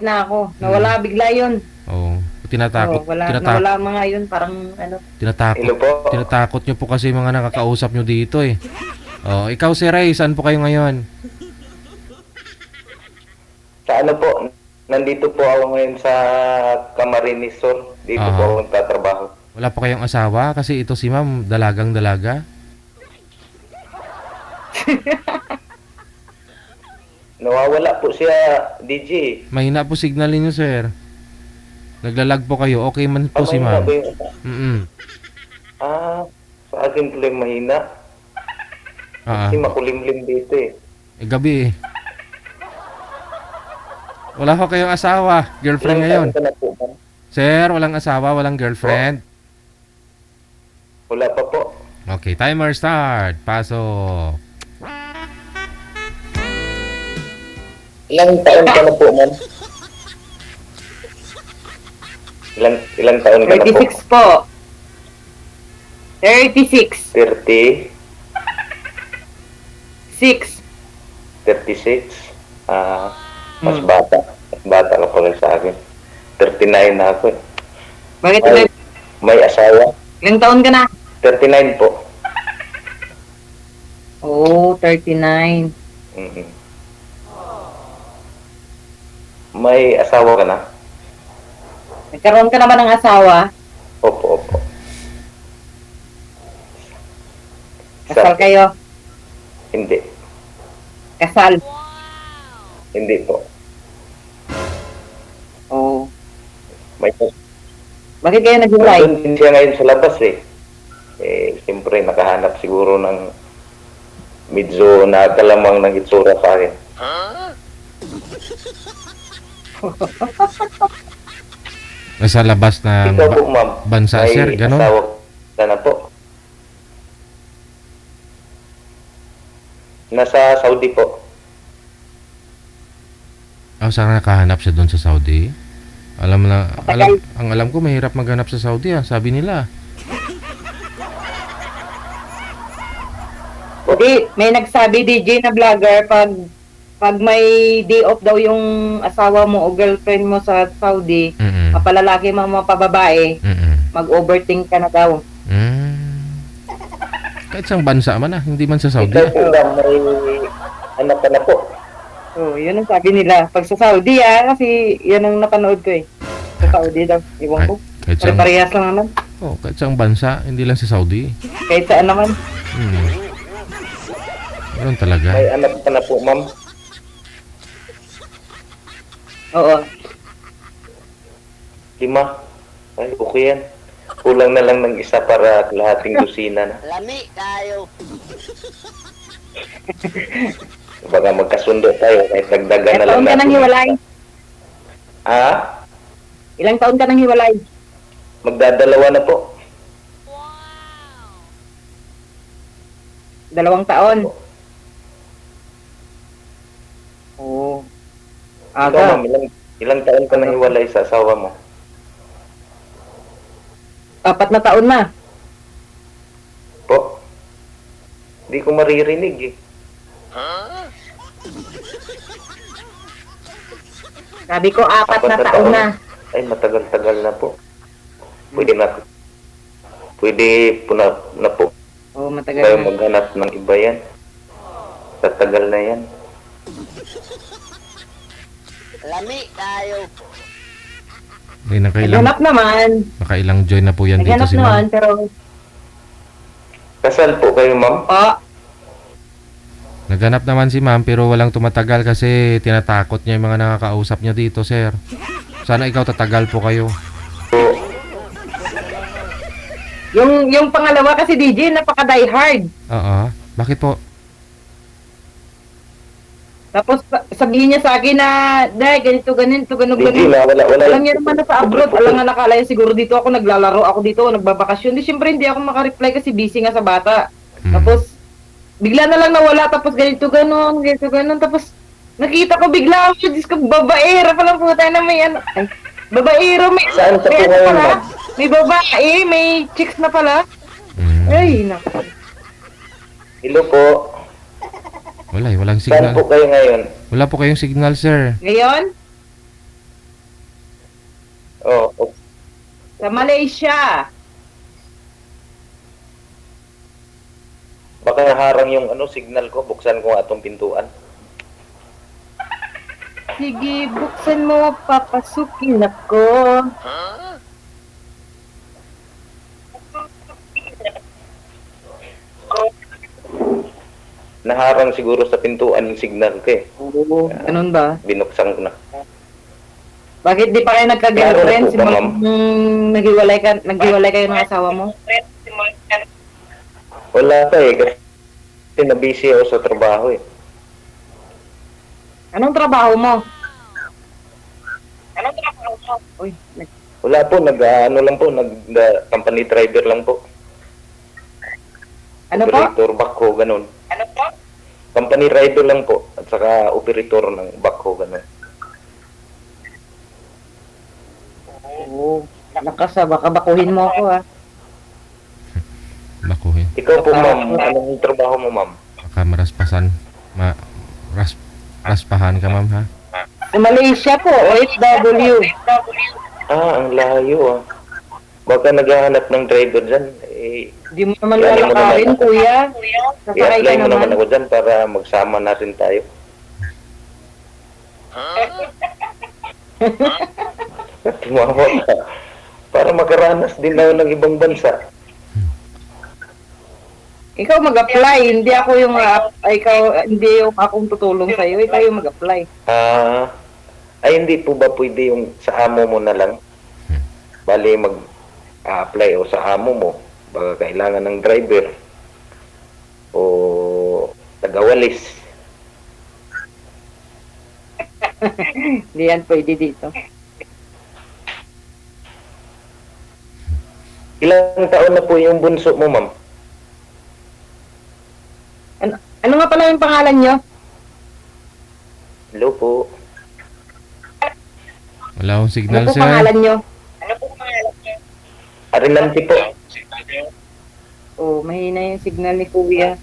na ako. Nawala bigla yun. Oo. Oo, nawala mga yun. Parang ano. Tinatakot. Hello po. Tinatakot nyo po kasi mga nakakausap nyo dito eh. Oh, ikaw si Ray, saan po kayo ngayon? Sa ano po, nandito po ako ngayon sa Camarines Sur. Dito po ako nagtatrabaho. Wala po kayong asawa? Kasi ito si ma'am, dalagang dalaga. Nawawala po siya, DJ. Mahina po signal ninyo, sir. Naglalag po kayo. Okay man po si Mahina ma'am. ba yung... Mm-mm. Sa akin po yung mahina. Kasi makulimlim dito eh. Gabi eh. Wala ko kayong asawa. Girlfriend ngayon. Ilang taon ka na po, ma'am? Sir, walang asawa, walang girlfriend. Wala pa po. Okay, timer start. Pasok. Ilang taon ka na po, ma'am? Ilang taon ka na po? 36 po. 36. 30? 6. 36? Mas bata. Mas bata ka pa rin sa akin. 39 na ako eh. Bakit Ay, may asawa? ilang taon ka na? 39 po. Oo, 39. Mhm. May asawa ka na? Nagkaroon ka naman ng asawa? Opo. Kasal kayo? Hindi. Kasal? Hindi po. Oo. May Bakit kayo naghiwalay? nandun din siya ngayon sa labas eh. Siyempre nakahanap siguro ng medyo nakalamang ng itsura sa akin. Nasa labas ng Ikaw po, ma'am. bansa, May sir. Ganon. asawa ka na po. Nasa Saudi po. Saan nakahanap siya doon sa Saudi? Ang alam ko mahirap maghanap sa Saudi sabi nila. Hindi, may nagsabi DJ na vlogger pag may day off daw yung asawa mo o girlfriend mo sa Saudi, mapalalaki mga mapababae, mag-overthink ka na daw. Kahit sang bansa man hindi man sa Saudi. Ikaw po ba may anak ka na po? Oh, yun ang sabi nila. Pag sa Saudi kasi yan ang napanood ko eh. Sa Saudi daw, iwan ko. Kahit sang, Parehas lang naman. kahit sang bansa, hindi lang sa Saudi. Kahit saan naman. Ganun talaga. May anak ka na po, ma'am? Oo. 5? Ay, okay yan. Kulang na lang ng isa para lahating dosina na. Lami kayo. Baka magkasundo tayo kahit nagdagan na Ilang taon lang ka nang hiwalay? Ilang taon ka nang hiwalay? Magdadalawa na po. 2 taon. Oo. Ikaw, Aga. ma'am, ilang taon ka nang hiwalay sa asawa mo? 4 na taon na. Po? Hindi ko maririnig eh. Sabi ko 4 na taon na. Ay, matagal-tagal na po. Pwede po na po. Oo, matagal Tayo na. maghanap ng iba yan. Tatagal na yan. Lami kayo. Naghanap naman. Nakailang join na po yan dito Naghanap si naman, ma'am. pero Kasal po kayo, ma'am? Naghanap naman si ma'am pero walang tumatagal kasi tinatakot niya yung mga nakakausap niya dito, sir. Sana ikaw tatagal po kayo. yung pangalawa kasi DJ, napaka-die hard. Oo. Bakit po? Tapos sabihin niya sa akin na, Day, ganito, ganito, ganun. Hindi na, wala. Alam niya naman na sa abroad, alam nga nakala niya siguro dito ako, naglalaro ako dito, nagbabakasyon. Di, syempre hindi ako makareply kasi busy nga sa bata. Tapos, bigla na lang nawala, tapos ganito, ganun. Tapos, nakita ko bigla, Diyos ko, babaera palang puta na may ano. Ay, babaero, may, Saan ka po may ano ngayon, pala? ma'am? May babae, may chicks na pala. Ay, naku. Hello po. Walang Saan signal. po kayo ngayon? Wala po kayong signal, sir. Ngayon, Oh, oh, Sa Malaysia. baka naharang yung ano signal ko. Buksan ko nga itong pintuan. Sige, buksan mo, papasukin ako. Naharang siguro sa pintuan yung signal ko eh. Oo, ganun ba? Binuksan ko na. Bakit di pa kayo nagka-girlfriend? Klaro na po ba, ma'am? Naghiwalay kayo ng asawa mo? Wala pa eh. Kasi na-busy ako sa trabaho eh. Anong trabaho mo? Uy, Wala po. Ano lang po. Company driver lang po. ano po? Operator, backhoe, ganun. Company rider lang po. At saka operator ng backhoe, ganun. Oo. Lakas ha, baka bakuhin mo ako ha. Bakuhin. Ikaw po, ma'am. Anong trabaho mo, ma'am? Baka maraspasan. Raspahan ka, ma'am, ha? Sa Malaysia po, OFW. Ah, ang layo ah. Baka naghahanap ng driver dyan. Eh, Di mo naman Yan mo lalakarin, naman. kuya. Sasakay ka i-apply mo naman naman. ako dyan para magsama natin tayo. Tumawa ka. Para makaranas din ako ng ibang bansa. Ikaw mag-apply, hindi ako yung hindi yung akong tutulong sa iyo, ikaw yung mag-apply. Ay hindi po ba pwede yung sa amo mo na lang? Bali mag-apply o sa amo mo. Baka kailangan ng driver o tagawalis. Hindi yan pwede dito. Ilang taon na po yung bunso mo, ma'am? Ano nga pala yung pangalan nyo? Hello po. Wala akong Ano signal, po sir. pangalan nyo? Arinante po. Oh, mahina yung signal ni kuya.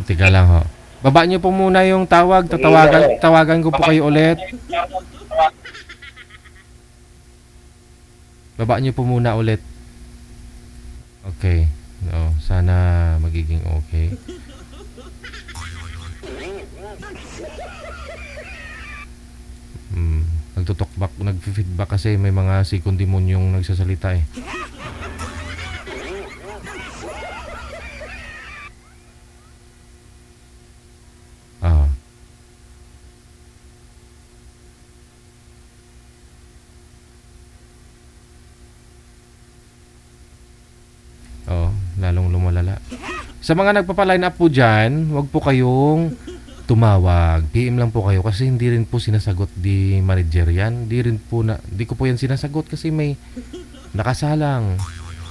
Tiga lang, ho. Baba niyo po muna yung tawag. Tawagan ko po kayo ulit. Baba niyo po muna ulit. Okay. No, sana magiging okay. Nagtutokbak, nag-feedback kasi may mga second demonyong nagsasalita eh. Ah. Oo, lalong lumalala. Sa mga nagpapa-line up po dyan, wag po kayong tumawag. PM lang po kayo kasi hindi rin po sinasagot di manager yan. Di ko po yan sinasagot kasi may nakasalang.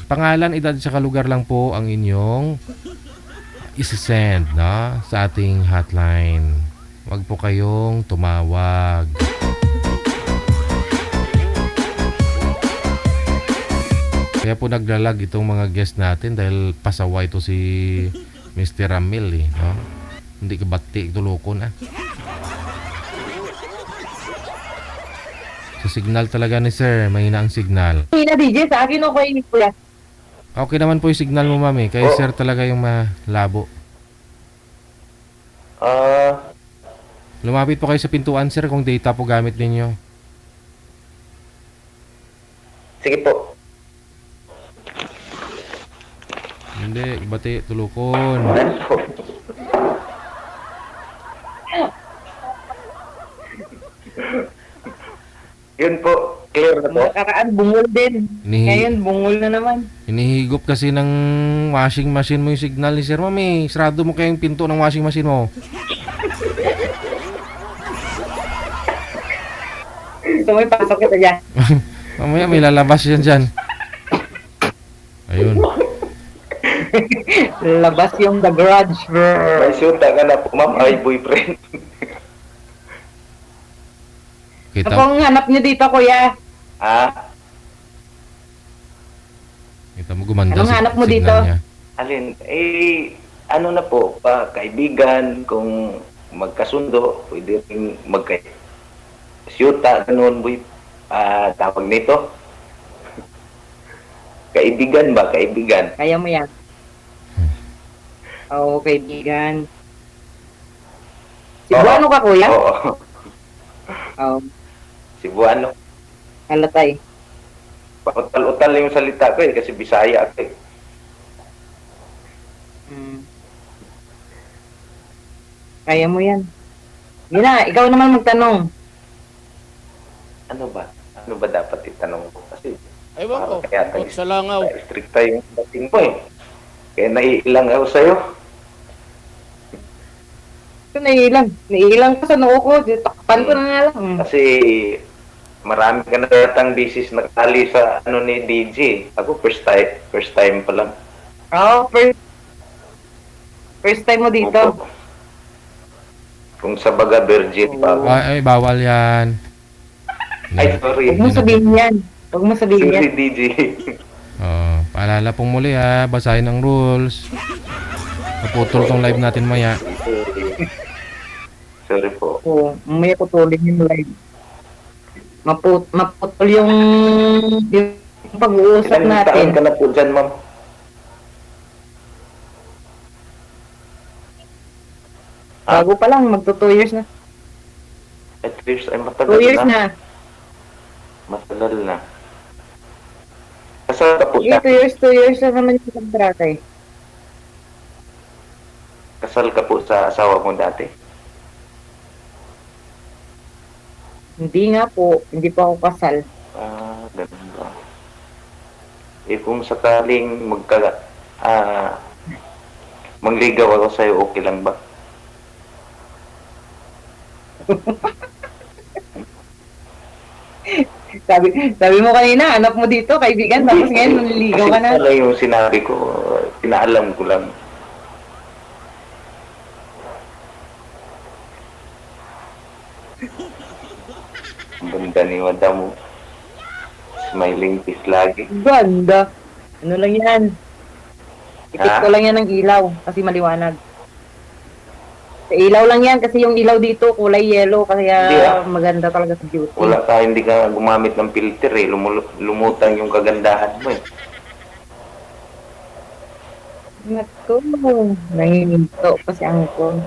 Pangalan, edad, sa lugar lang po ang inyong isi-send na sa ating hotline. Wag po kayong tumawag. Kaya po naglalag itong mga guest natin dahil pasaway ito si Mr. Ramil eh, no? Hindi ka bati, tuloko na. Sa signal talaga ni sir, mahina ang signal. Mahina DJ, sa akin okay ni kuya. Okay naman po yung signal mo, mami. Kaya sir talaga yung malabo. Lumapit po kayo sa pintuan, sir, kung data po gamit ninyo. Sige po. Hindi, bati, tulukon. Ano po? Yun po. Clear na po. Nakaraan, bungol din. Ngayon, bungol na naman. Hinihigop kasi ng washing machine mo yung signal ni sir, mami. Sarado mo kayong pinto ng washing machine mo. Gusto mo ipasok kita dyan. Mamaya may lalabas yan dyan. Ayun. Labas yung the garage. May syuta ka na po, ma'am. Ay, boyfriend. Ano Kita, pong hanap nyo dito, kuya? kita mo gumanda Anong hanap mo dito? signal niya. Alin? Ano na po, kaibigan, kung magkasundo, pwede rin syuta, ganun, boy. tawag nito, kaibigan ba? Kaibigan. Kaya mo yan. Oo, kaibigan. Cebuano ka, kuya? Oo. Oo, Cebuano. halatay. Pautal-utal yung salita ko kasi Bisaya ako Mm. Kaya mo yan. Yun na, ikaw naman magtanong. Ano ba? Ano ba dapat itanong ko? Kasi Ewan ko, kaya bukod sa langaw. stricta yung dating mo Kaya naiilang ako sa'yo. Ito, naiilang ka sa noo ko. Takpan ko na nga lang. Kasi marami ka na yatang bisis nakali sa ano ni DJ. Ako first time pa lang. Oo, first time mo dito. Opo. Kung sa baga virgin pa ako. Ay, bawal yan. Ay, sorry. Huwag mo sabihin yan. Huwag mo sabihin yan. Sorry, DJ. Oh, paalala pong muli ha, basahin ang rules. Naputol tong live natin maya. Sorry po. Oo, mamaya putulin yung live. Maputol yung pag-uusap Ilang taon natin. ka na po dyan, ma'am? Bago pa lang, magto 2 years na. At least ay matagal 2 years na. Matagal na. Kasal ka po Sige, sa, 2 years na naman yung kontrata eh. kasal ka po sa asawa mo dati? Hindi nga po, hindi pa ako kasal. Ganun ba? Kung sakaling mangligaw ako sa'yo, okay lang ba? Sabi mo kanina, anak mo dito, kaibigan, tapos ngayon nanliligaw ka na. Kasi pala yung sinabi ko, pinaalam ko lang. Ang ganda ni Madam. Smiling face lagi. Ganda. Ano lang yan? Ipit Ha? ko lang yan ng ilaw, kasi maliwanag. Sa ilaw lang yan, kasi yung ilaw dito, kulay yellow, kaya Hindi, maganda talaga sa beauty. Wala ka, hindi ka gumamit ng filter eh. Lumutang yung kagandahan mo eh. Naku, nanginginto pa si Angkong.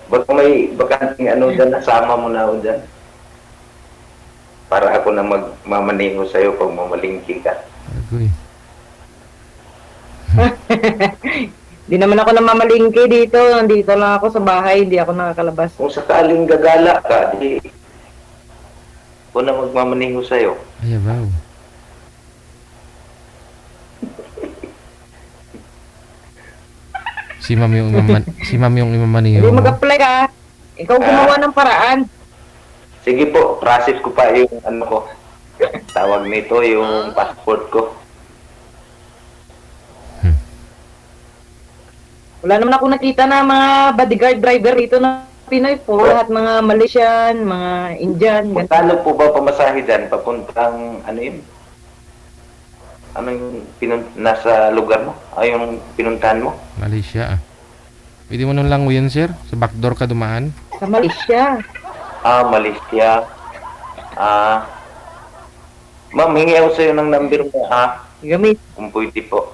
Baka may bakanting ano dyan, nasama mo na ako dyan. Para ako na magmamaneho sa'yo pag mamalingki ka. Agoy. Di naman ako namamalingki dito. Nandito lang ako sa bahay. Hindi ako nakakalabas. Kung sakaling gagala ka, di ako na magmamaneho sa'yo. Ay, wow. Si Ma'am yung imamaniho Hindi mo. mag-apply ka. Ikaw gumawa ng paraan. Sige po, process ko pa yung ano ko. Tawag nito yung passport ko. Wala naman ako nakita na mga bodyguard driver dito na Pinoy po. Lahat mga Malaysian, mga Indian. ganun. Magkano po ba pamasahe dyan? Papuntang ano yun? Ano yung nasa lugar mo? Ay, yung pinuntahan mo? Malaysia ah. Pwede mo nung languyan sir? Sa backdoor ka dumaan? Sa Malaysia. Malaysia. Ma'am, hingi ako sa'yo ng number mo, Gamit. kung pwede po.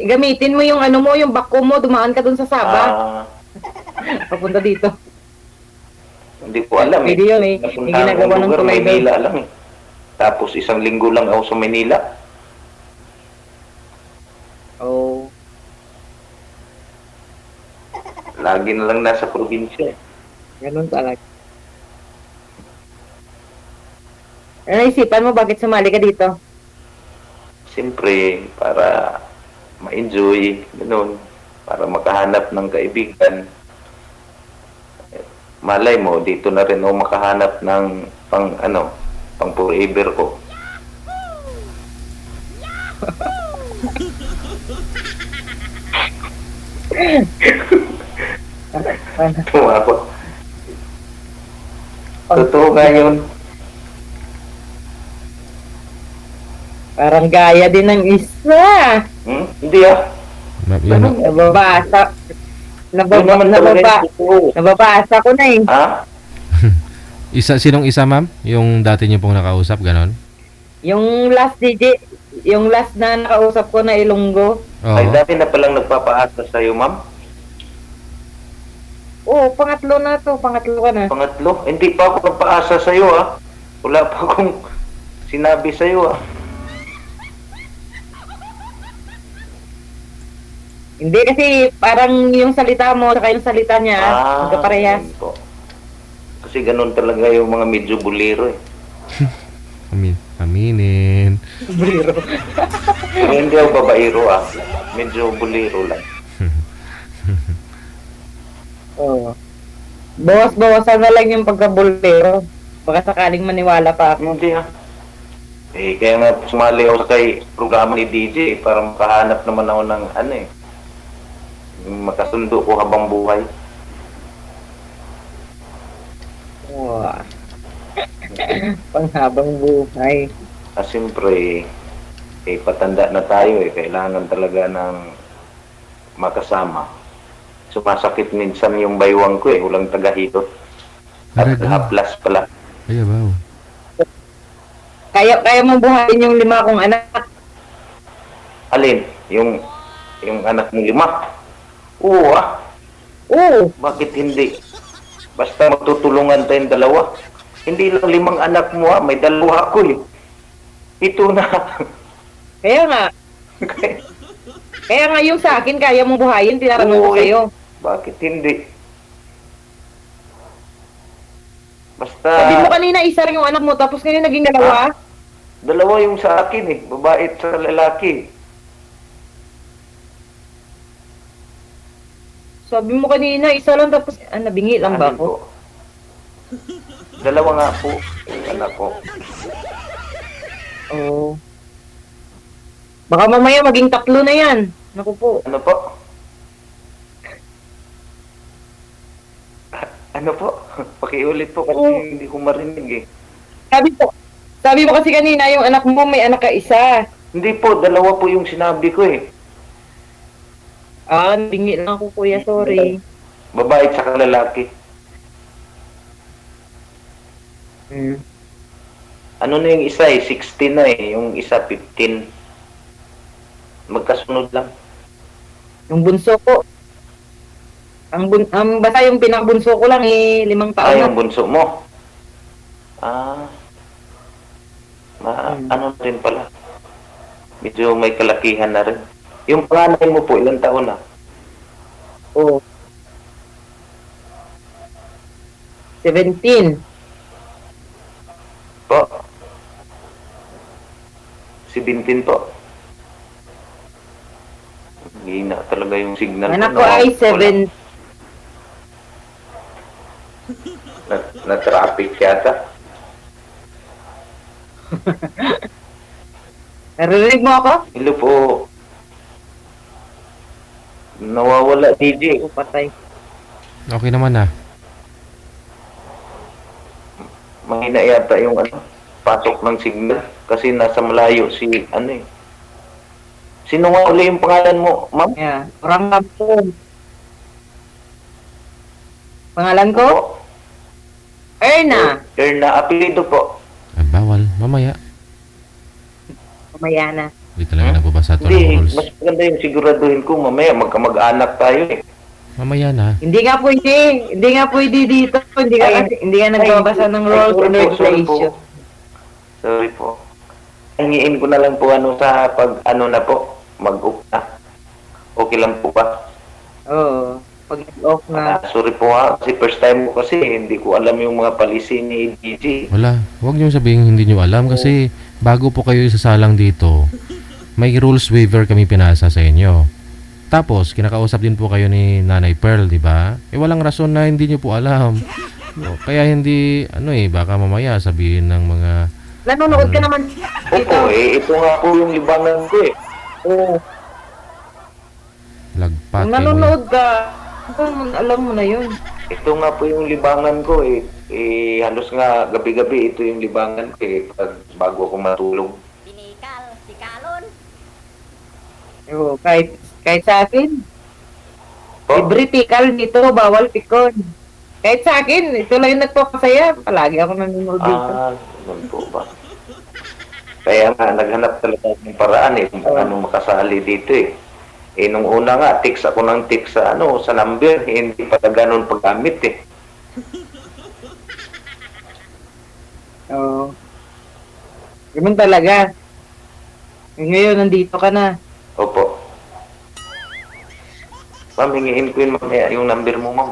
Gamitin mo yung ano mo, yung bako mo. Dumaan ka dun sa Sabah. Papunta dito. Hindi ko alam Pwede yun eh. Napuntahan May ginagawa kong ng lugar, tulay doon. Maynila lang eh. Tapos 1 linggo lang ako sa Maynila. Oh. Lagi na lang nasa probinsya. Ganun talaga. Ano isipan mo? Bakit sumali ka dito? Siyempre, para ma-enjoy, ganun. Para makahanap ng kaibigan. Malay mo, dito na rin ako makahanap ng pang forever ko. Tuwa ko. Totoo nga yun. Parang gaya din ng isa. Hindi Yun, Basta, Yun naman talaga yung totoo. Nababasa ko na eh. Ha? Sinong isa, ma'am? Yung dati niyo pong nakausap, ganon? Yung last digit, yung last na nakausap ko na Ilonggo. Ay, Oo. dati na palang nagpapaasa sa'yo, ma'am. Oo, pangatlo na to. Pangatlo ka na. Pangatlo, hindi pa ako nagpaasa sa'yo, ha? Wala pa akong sinabi sa'yo, ha? Hindi kasi parang yung salita mo saka yung salita niya, magkaparehas. ganun po. Kasi ganun talaga yung mga medyo buliro, eh. Aminin. Pero hindi ako babaero, ha? Medyo buliro lang. Oo. Bawas-bawasan na lang yung pagkabulero. Baka sakaling maniwala pa ako. Hindi, ha? Eh, kaya nga sumali ako kay programa ni DJ, para makahanap naman ako ng ano, eh. Yung makasundo ko habang buhay. Oo. Panghabang buhay. Siyempre, patanda na tayo, eh. Kailangan talaga ng makasama. Sumasakit minsan yung baywang ko, eh. Walang tagahilot. At Talaga? haplas pala. Ay, wow. Kaya mong buhayin yung 5 kong anak. Alin? Yung anak mo 5? Oo, ah. Oo. Bakit hindi? Basta magtutulungan tayong 2. Hindi lang 5 anak mo, ah. May 2 ako, eh. Ito na. Kaya nga. Kaya nga yung sa akin, kaya mong buhayin, tinatanong ko Oo, eh. sa'yo. Bakit hindi? Basta... Sabi mo kanina, isa rin yung anak mo, tapos ngayon naging 2. 2 yung sa akin, eh. Babae at sa lalaki. Sabi mo kanina, isa lang, tapos nabingi lang ba Alin ako? po? 2 nga po. Yung anak ko. Oo. Baka mamaya maging 3 na yan. Naku po. Ano po? Ano po? Pakiulit po kasi Oo. hindi ko marinig, eh. Sabi mo kasi kanina, yung anak mo, may anak ka isa. Hindi po, 2 po yung sinabi ko, eh. Nabingi lang ako, kuya, sorry. Babae at saka lalaki. Hmm. Ano na yung isa, eh? 16 na, eh. Yung isa, 15. Magkasunod lang. Yung bunso ko. Basta yung pinakabunso ko lang, 5 taon na. Yung bunso mo. Ano rin pala. Medyo may kalakihan na rin. Yung panganay mo po, ilang taon na? Oo. 17. Po. 17 po. Hina talaga yung signal. Anak ko ay 7. Na-traffic yata. Narinig mo ako? Hello po. Nawawala, DJ. Patay. Okay naman na. Mahina yata yung pasok ng signal. Kasi nasa malayo si eh. Sino nga uli yung pangalan mo, ma'am? Yeah. Orang po. Pangalan ko? Po? Erna. Erna, apelido po. Bawal. Mamaya. Mamaya na. Hindi talaga nagbabasa ito ng Hindi, rules. mas maganda yung siguraduhin ko mamaya magkamag-anak tayo, eh. Mamaya na. Hindi nga pwede. Hindi nga pwede dito. Hindi nga nagbabasa ng rules and regulations. Sorry po. Hingiin ko na lang po sa pag na po, mag-up na. Okay lang po ba? Oo. Pag off na. Sorry po, kasi first time ko kasi hindi ko alam yung mga palisi ni DJ. Wala. Huwag niyo sabihin hindi niyo alam kasi bago po kayo isasalang dito, may rules waiver kami pinasa sa inyo. Tapos, kinakausap din po kayo ni Nanay Pearl, di ba? Walang rason na hindi niyo po alam. Kaya hindi, baka mamaya sabihin ng mga... Nanonood ka naman dito. Opo, ito nga po yung libangan ko, eh. Oo. Lagpat. Kung nanonood ka, alam mo na yun. Ito nga po yung libangan ko, eh. Halos nga gabi-gabi ito yung libangan ko, eh. Bago ako matulog. Sinikal, sikalon. Oo, kahit sa akin. Libre pikal dito, bawal pikon. Kahit sa akin, ito lang yung nagpapasaya. Palagi ako nanonood dito. Ganun po ba? Kaya nga, naghanap talaga ng paraan kung paano makasali dito nung una nga, text ako ng text sa number, hindi pa ganun paggamit Oo. Ganun talaga. Ngayon, nandito ka na. Opo. Ma'am, hingiin ko yun mamaya yung number mo, ma'am.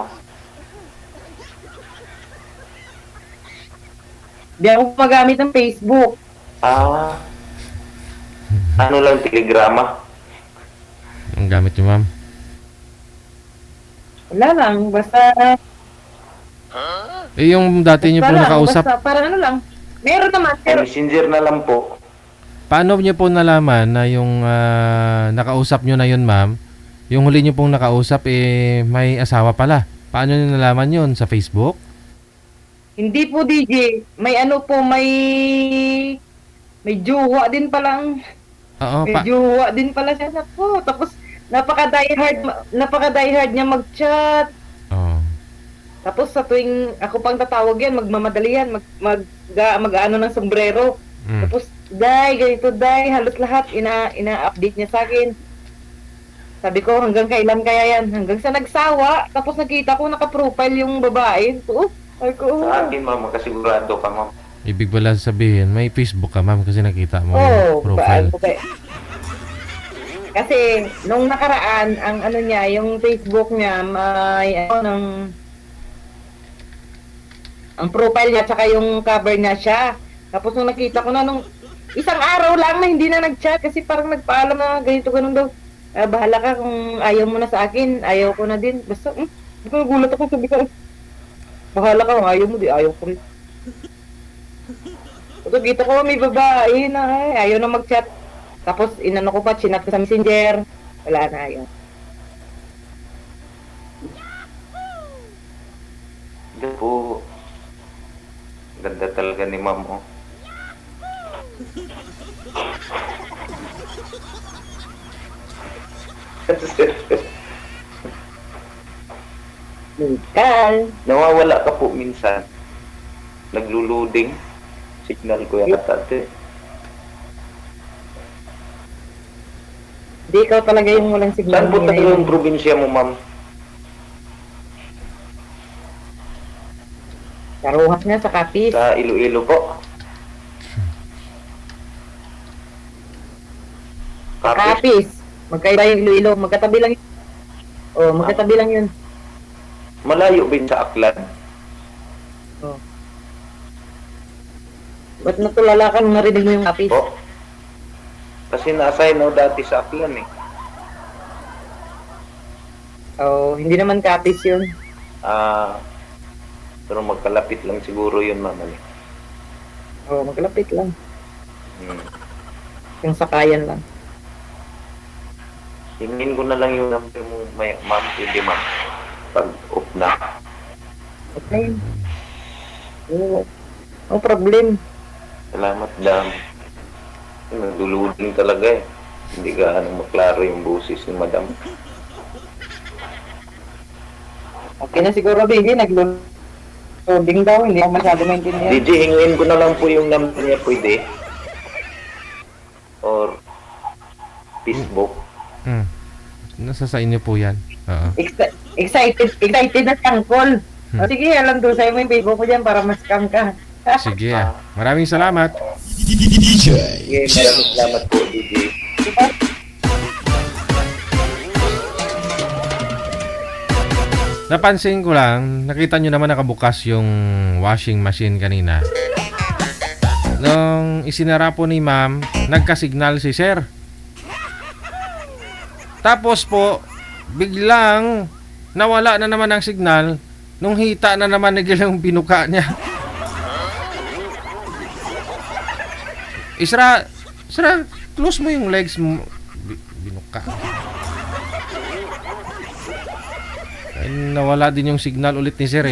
Di ako magamit ng Facebook. Ano lang, telegrama? Ang gamit niyo, ma'am. Wala lang, basta... Yung dati niyo po nakausap, Basta parang ano lang. Meron naman, pero... Messenger na lang po. paano niyo po nalaman na yung nakausap niyo na yun, ma'am? Yung huli niyo pong nakausap, may asawa pala. Paano niyo nalaman yun? Sa Facebook? Hindi po, DJ. May ano po, may jowa din palang... Oo, May jowa din pala siya na po. Tapos, napaka-diehard niya mag-chat. Oo. Tapos sa tuwing ako pang tatawag yan, magmamadali yan, mag-ano ng sombrero. Mm. Tapos, ganito, halos lahat, ina-update niya sa akin. Sabi ko, hanggang kailan kaya yan? Hanggang sa nagsawa, tapos nakita ko naka-profile yung babae. So, ay ko, Sa akin, ma'am, makasigurado ka, ma'am. Ibig pala sabihin, may Facebook ka, ma'am, kasi nakita mo oh, yung profile. Kasi, nung nakaraan, ang ano niya, yung Facebook niya, may ang profile niya, tsaka yung cover niya siya. Tapos nung nakita ko na nung isang araw lang na hindi na nag-chat kasi parang nagpaalam na ganito ganun daw. Bahala ka kung ayaw mo na sa akin, ayaw ko na din. Basta, nagulat ako, sabi ko, bahala ka kung ayaw mo, di ayaw ko rin. So, kita ko may babae na ayaw na mag-chat. Tapos inano ko pa, chinat ko sa messenger. Wala na, ayaw. Ganda po. Ganda talaga ni ma'am, Mikal. Nawawala ka po minsan. Naglo-loading. Signal ko yata ito. Di ikaw talaga yung walang signal. Saan po tayo yung probinsya mo, ma'am? Karuhas nga sa Kapis. Sa Iloilo po. Kapis. Magkaiba yung Iloilo. Magkatabi lang yun. Oh, magkatabi lang yun. Malayo din sa Aklan. Oh. Ba't natulala ka nung narinig mo yung Kapis? Po. Kasi na-assign ako dati sa Aklan Oh, hindi naman Kapis yun. Pero magkalapit lang siguro yun, ma'am. Oh, magkalapit lang. Hmm. Yung sakayan lang. Hingin ko na lang yung number mo, ma'am. Pwede, ma'am. Pag off na. Okay. Oh, no problem. Salamat, dam. Nagduluding talaga Hindi ka maklaro yung boses ni madam. Okay na siguro, baby. Nag-loading daw. Hindi ako masyado maintindihan. DJ, hingin ko na lang po yung number niya, pwede? Or Facebook. Nasa sa inyo po yan. Oo. Excited na siyang call. O, sige, alam doon sa'yo mo yung Facebook ko dyan para mas-scam ka. Sige. Maraming salamat. Sige, maraming salamat po, DJ. Napansin ko lang, nakita nyo naman nakabukas yung washing machine kanina. Nung isinara po ni ma'am, nagka-signal si sir. Tapos po, biglang nawala na naman ang signal nung hita na naman yung binuka niya. Isra, close mo yung legs mo. Binuka. Nawala din yung signal ulit ni sir